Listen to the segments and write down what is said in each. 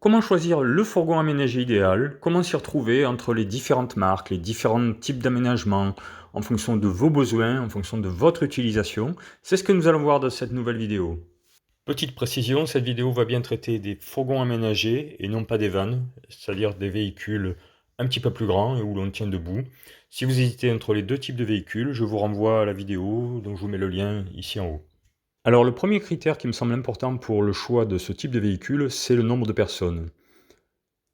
Comment choisir le fourgon aménagé idéal? Comment s'y retrouver entre les différentes marques, les différents types d'aménagement, en fonction de vos besoins, en fonction de votre utilisation? C'est ce que nous allons voir dans cette nouvelle vidéo. Petite précision, cette vidéo va bien traiter des fourgons aménagés et non pas des vannes, c'est-à-dire des véhicules un petit peu plus grands et où l'on tient debout. Si vous hésitez entre les deux types de véhicules, je vous renvoie à la vidéo, dont je vous mets le lien ici en haut. Alors le premier critère qui me semble important pour le choix de ce type de véhicule, c'est le nombre de personnes.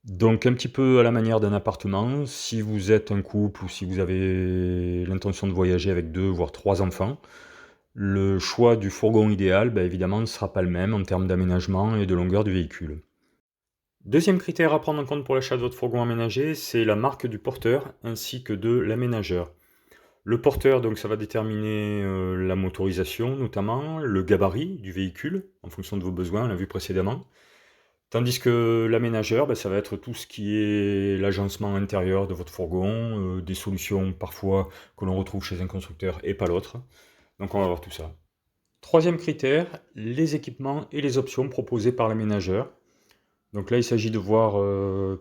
Donc un petit peu à la manière d'un appartement, si vous êtes un couple ou si vous avez l'intention de voyager avec 2 voire 3 enfants, le choix du fourgon idéal, évidemment, ne sera pas le même en termes d'aménagement et de longueur du véhicule. Deuxième critère à prendre en compte pour l'achat de votre fourgon aménagé, c'est la marque du porteur ainsi que de l'aménageur. Le porteur, donc ça va déterminer la motorisation notamment, le gabarit du véhicule en fonction de vos besoins, on l'a vu précédemment. Tandis que l'aménageur, ça va être tout ce qui est l'agencement intérieur de votre fourgon, des solutions parfois que l'on retrouve chez un constructeur et pas l'autre. Donc on va voir tout ça. Troisième critère, les équipements et les options proposées par l'aménageur. Donc là, il s'agit de voir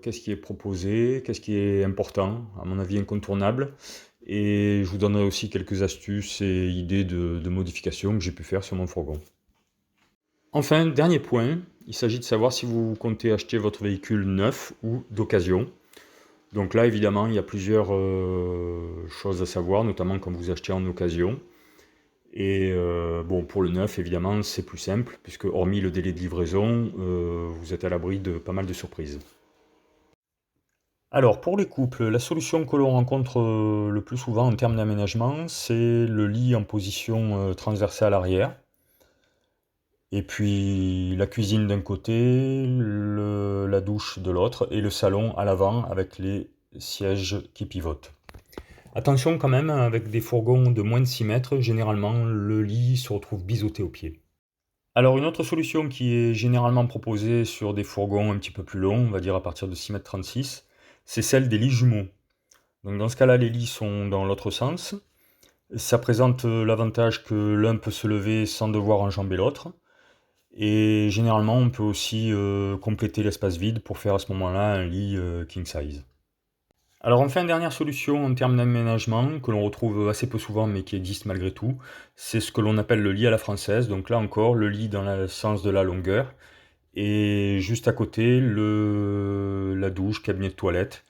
qu'est-ce qui est proposé, qu'est-ce qui est important, à mon avis incontournable. Et je vous donnerai aussi quelques astuces et idées de modifications que j'ai pu faire sur mon fourgon. Enfin, dernier point, il s'agit de savoir si vous comptez acheter votre véhicule neuf ou d'occasion. Donc là, évidemment, il y a plusieurs choses à savoir, notamment quand vous achetez en occasion. Et bon, pour le neuf, évidemment, c'est plus simple, puisque hormis le délai de livraison, vous êtes à l'abri de pas mal de surprises. Alors, pour les couples, la solution que l'on rencontre le plus souvent en termes d'aménagement, c'est le lit en position transversale arrière. Et puis la cuisine d'un côté, la douche de l'autre, et le salon à l'avant avec les sièges qui pivotent. Attention quand même, avec des fourgons de moins de 6 mètres, généralement le lit se retrouve biseauté au pied. Alors une autre solution qui est généralement proposée sur des fourgons un petit peu plus longs, on va dire à partir de 6,36 m, c'est celle des lits jumeaux. Donc dans ce cas-là, les lits sont dans l'autre sens. Ça présente l'avantage que l'un peut se lever sans devoir enjamber l'autre. Et généralement, on peut aussi compléter l'espace vide pour faire à ce moment-là un lit king size. Alors enfin, dernière solution en termes d'aménagement, que l'on retrouve assez peu souvent mais qui existe malgré tout, c'est ce que l'on appelle le lit à la française. Donc là encore, le lit dans le sens de la longueur. Et juste à côté, la douche, cabinet de toilette.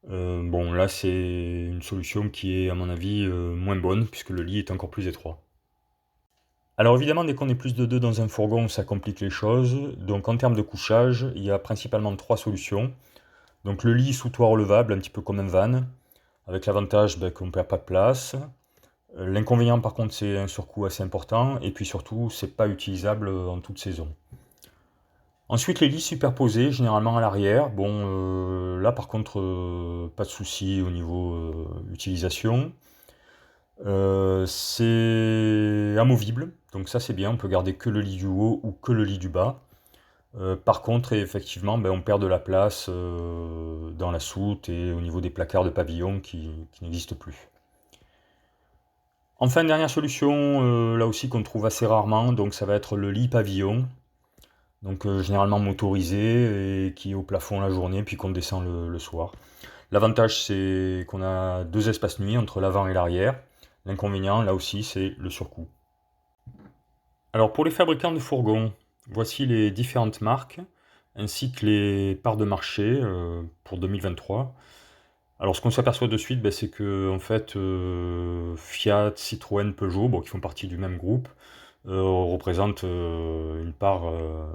Bon, là c'est une solution qui est à mon avis moins bonne puisque le lit est encore plus étroit. Alors évidemment, dès qu'on est plus de deux dans un fourgon, ça complique les choses. Donc en termes de couchage, il y a principalement trois solutions. Donc le lit sous toit relevable, un petit peu comme un van, avec l'avantage qu'on ne perd pas de place. L'inconvénient par contre, c'est un surcoût assez important, et puis surtout, c'est pas utilisable en toute saison. Ensuite, les lits superposés, généralement à l'arrière. Bon, là par contre, pas de souci au niveau utilisation. C'est amovible, donc ça c'est bien, on peut garder que le lit du haut ou que le lit du bas. Par contre, effectivement, on perd de la place dans la soute et au niveau des placards de pavillon qui n'existent plus. Enfin, dernière solution, là aussi qu'on trouve assez rarement, donc ça va être le lit pavillon, donc généralement motorisé et qui est au plafond la journée puis qu'on descend le soir. L'avantage c'est qu'on a deux espaces nuit entre l'avant et l'arrière. L'inconvénient, là aussi, c'est le surcoût. Alors pour les fabricants de fourgons, voici les différentes marques, ainsi que les parts de marché pour 2023. Alors ce qu'on s'aperçoit de suite, c'est que en fait, Fiat, Citroën, Peugeot, qui font partie du même groupe, représentent une part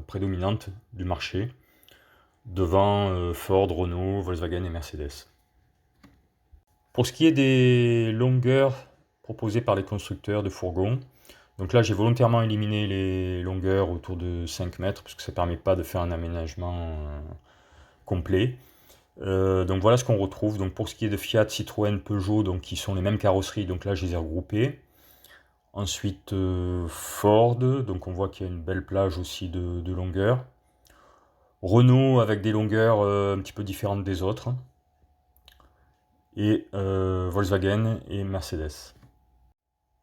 prédominante du marché, devant Ford, Renault, Volkswagen et Mercedes. Pour ce qui est des longueurs proposées par les constructeurs de fourgons, donc là j'ai volontairement éliminé les longueurs autour de 5 mètres parce que ça ne permet pas de faire un aménagement complet. Donc voilà ce qu'on retrouve. Donc pour ce qui est de Fiat, Citroën, Peugeot, donc qui sont les mêmes carrosseries, donc là je les ai regroupées. Ensuite Ford, donc on voit qu'il y a une belle plage aussi de longueur. Renault avec des longueurs un petit peu différentes des autres. Et Volkswagen et Mercedes.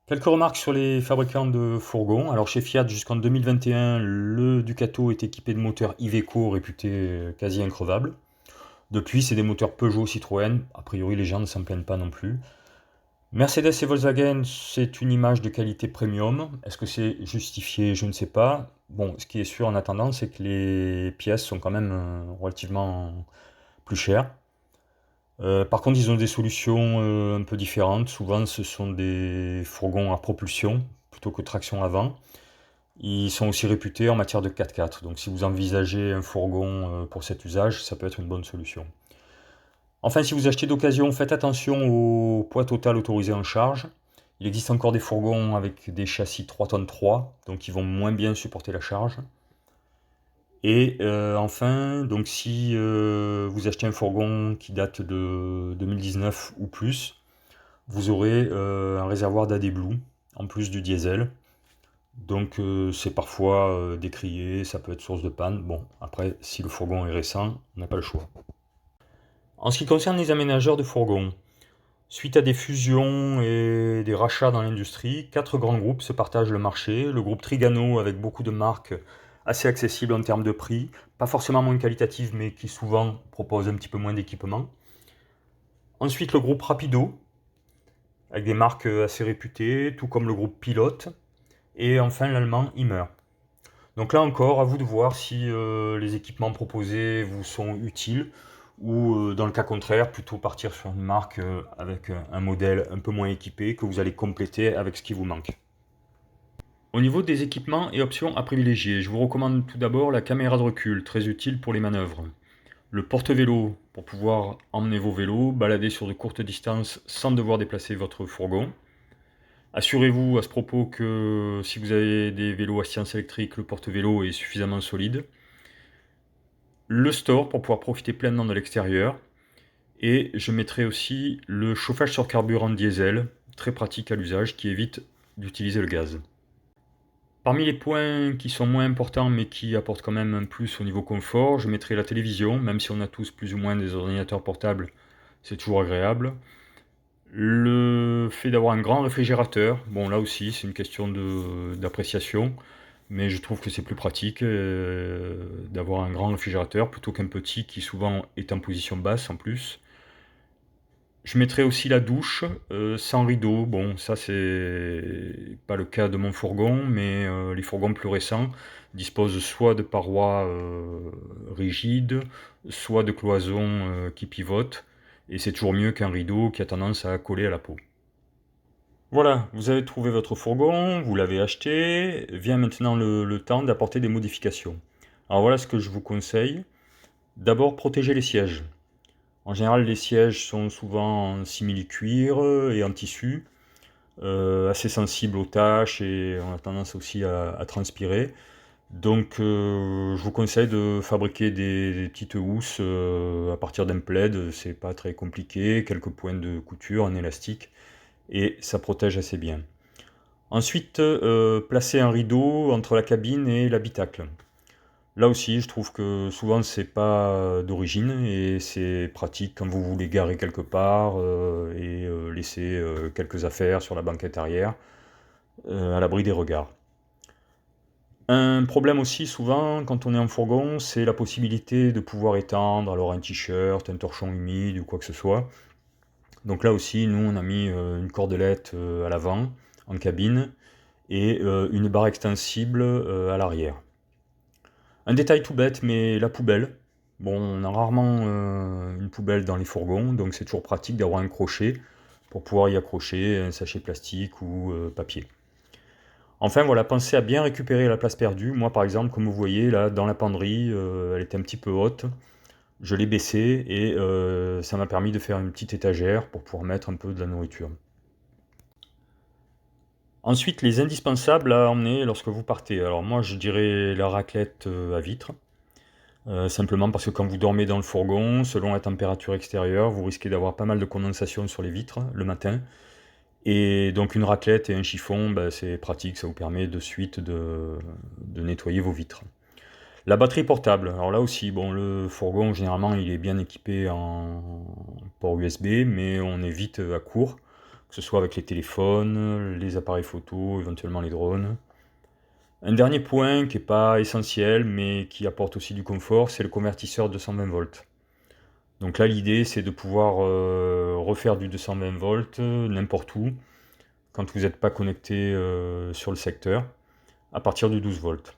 Quelques remarques sur les fabricants de fourgons. Alors chez Fiat, jusqu'en 2021, le Ducato est équipé de moteurs Iveco réputés quasi increvables. Depuis, c'est des moteurs Peugeot, Citroën. A priori, les gens ne s'en plaignent pas non plus. Mercedes et Volkswagen, c'est une image de qualité premium. Est-ce que c'est justifié? Je ne sais pas. Bon, ce qui est sûr en attendant, c'est que les pièces sont quand même relativement plus chères. Par contre, ils ont des solutions un peu différentes. Souvent, ce sont des fourgons à propulsion plutôt que traction avant. Ils sont aussi réputés en matière de 4x4. Donc, si vous envisagez un fourgon pour cet usage, ça peut être une bonne solution. Enfin, si vous achetez d'occasion, faites attention au poids total autorisé en charge. Il existe encore des fourgons avec des châssis 3 tonnes 3, donc ils vont moins bien supporter la charge. Et enfin, donc si vous achetez un fourgon qui date de 2019 ou plus, vous aurez un réservoir d'AdBlue en plus du diesel. Donc c'est parfois décrié, ça peut être source de panne. Bon, après, si le fourgon est récent, on n'a pas le choix. En ce qui concerne les aménageurs de fourgons, suite à des fusions et des rachats dans l'industrie, 4 grands groupes se partagent le marché. Le groupe Trigano avec beaucoup de marques assez accessibles en termes de prix, pas forcément moins qualitatives mais qui souvent proposent un petit peu moins d'équipement. Ensuite le groupe Rapido avec des marques assez réputées, tout comme le groupe Pilote. Et enfin l'allemand Immer. Donc là encore, à vous de voir si les équipements proposés vous sont utiles ou dans le cas contraire, plutôt partir sur une marque avec un modèle un peu moins équipé que vous allez compléter avec ce qui vous manque. Au niveau des équipements et options à privilégier, je vous recommande tout d'abord la caméra de recul, très utile pour les manœuvres. Le porte-vélo pour pouvoir emmener vos vélos, balader sur de courtes distances sans devoir déplacer votre fourgon. Assurez-vous à ce propos que si vous avez des vélos assistance électrique, le porte-vélo est suffisamment solide. Le store pour pouvoir profiter pleinement de l'extérieur. Et je mettrai aussi le chauffage sur carburant diesel, très pratique à l'usage, qui évite d'utiliser le gaz. Parmi les points qui sont moins importants mais qui apportent quand même un plus au niveau confort, je mettrai la télévision, même si on a tous plus ou moins des ordinateurs portables, c'est toujours agréable. Le fait d'avoir un grand réfrigérateur, bon là aussi c'est une question d'appréciation, mais je trouve que c'est plus pratique d'avoir un grand réfrigérateur plutôt qu'un petit qui souvent est en position basse en plus. Je mettrai aussi la douche sans rideau. Bon, ça c'est pas le cas de mon fourgon, mais les fourgons plus récents disposent soit de parois rigides, soit de cloisons qui pivotent, et c'est toujours mieux qu'un rideau qui a tendance à coller à la peau. Voilà, vous avez trouvé votre fourgon, vous l'avez acheté, vient maintenant le temps d'apporter des modifications. Alors voilà ce que je vous conseille. D'abord, protégez les sièges. En général, les sièges sont souvent en simili-cuir et en tissu, assez sensibles aux taches et on a tendance aussi à transpirer. Donc je vous conseille de fabriquer des petites housses à partir d'un plaid, c'est pas très compliqué, quelques points de couture, un élastique, et ça protège assez bien. Ensuite, placez un rideau entre la cabine et l'habitacle. Là aussi, je trouve que souvent c'est pas d'origine et c'est pratique quand vous voulez garer quelque part et laisser quelques affaires sur la banquette arrière à l'abri des regards. Un problème aussi souvent quand on est en fourgon, c'est la possibilité de pouvoir étendre alors un t-shirt, un torchon humide ou quoi que ce soit. Donc là aussi, nous on a mis une cordelette à l'avant en cabine et une barre extensible à l'arrière. Un détail tout bête, mais la poubelle. Bon, on a rarement une poubelle dans les fourgons, donc c'est toujours pratique d'avoir un crochet pour pouvoir y accrocher un sachet plastique ou papier. Enfin voilà, pensez à bien récupérer la place perdue. Moi par exemple, comme vous voyez là dans la penderie, elle était un petit peu haute. Je l'ai baissée et ça m'a permis de faire une petite étagère pour pouvoir mettre un peu de la nourriture. Ensuite, les indispensables à emmener lorsque vous partez. Alors moi je dirais la raclette à vitre. Simplement parce que quand vous dormez dans le fourgon, selon la température extérieure, vous risquez d'avoir pas mal de condensation sur les vitres le matin. Et donc une raclette et un chiffon, bah, c'est pratique, ça vous permet de suite de nettoyer vos vitres. La batterie portable, alors là aussi, bon, le fourgon généralement il est bien équipé en port USB, mais on est vite à court, que que ce soit avec les téléphones, les appareils photo, éventuellement les drones. Un dernier point qui n'est pas essentiel, mais qui apporte aussi du confort, c'est le convertisseur 220 volts. Donc là, l'idée, c'est de pouvoir refaire du 220 volts n'importe où, quand vous n'êtes pas connecté sur le secteur, à partir de 12 volts.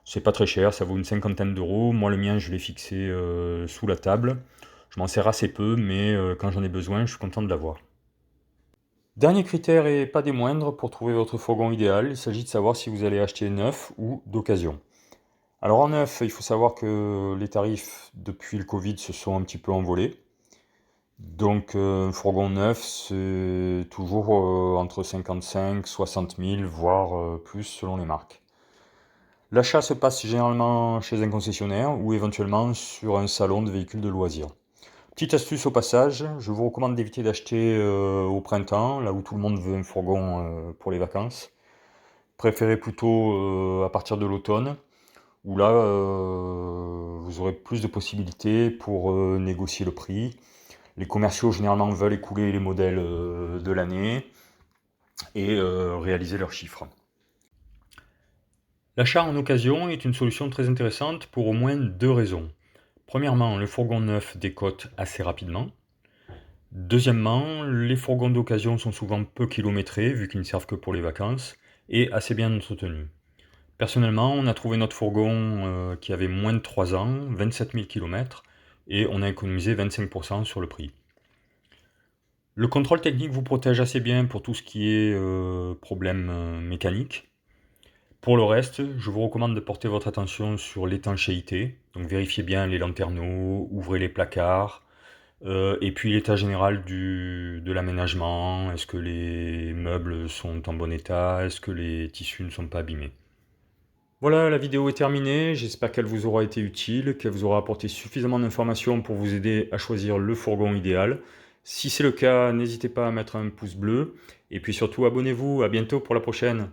C'est pas très cher, ça vaut une cinquantaine d'euros. Moi, le mien, je l'ai fixé sous la table. Je m'en sers assez peu, mais quand j'en ai besoin, je suis content de l'avoir. Dernier critère et pas des moindres pour trouver votre fourgon idéal, il s'agit de savoir si vous allez acheter neuf ou d'occasion. Alors en neuf, il faut savoir que les tarifs depuis le Covid se sont un petit peu envolés. Donc un fourgon neuf, c'est toujours entre 55 60 000, voire plus selon les marques. L'achat se passe généralement chez un concessionnaire ou éventuellement sur un salon de véhicules de loisirs. Petite astuce au passage, je vous recommande d'éviter d'acheter au printemps, là où tout le monde veut un fourgon pour les vacances. Préférez plutôt à partir de l'automne, où là vous aurez plus de possibilités pour négocier le prix. Les commerciaux généralement veulent écouler les modèles de l'année et réaliser leurs chiffres. L'achat en occasion est une solution très intéressante pour au moins deux raisons. Premièrement, le fourgon neuf décote assez rapidement. Deuxièmement, les fourgons d'occasion sont souvent peu kilométrés, vu qu'ils ne servent que pour les vacances, et assez bien entretenus. Personnellement, on a trouvé notre fourgon qui avait moins de 3 ans, 27 000 km, et on a économisé 25% sur le prix. Le contrôle technique vous protège assez bien pour tout ce qui est problème mécanique. Pour le reste, je vous recommande de porter votre attention sur l'étanchéité. Donc vérifiez bien les lanterneaux, ouvrez les placards, et puis l'état général de l'aménagement. Est-ce que les meubles sont en bon état? Est-ce que les tissus ne sont pas abîmés? Voilà, la vidéo est terminée. J'espère qu'elle vous aura été utile, qu'elle vous aura apporté suffisamment d'informations pour vous aider à choisir le fourgon idéal. Si c'est le cas, n'hésitez pas à mettre un pouce bleu. Et puis surtout, abonnez-vous. À bientôt pour la prochaine.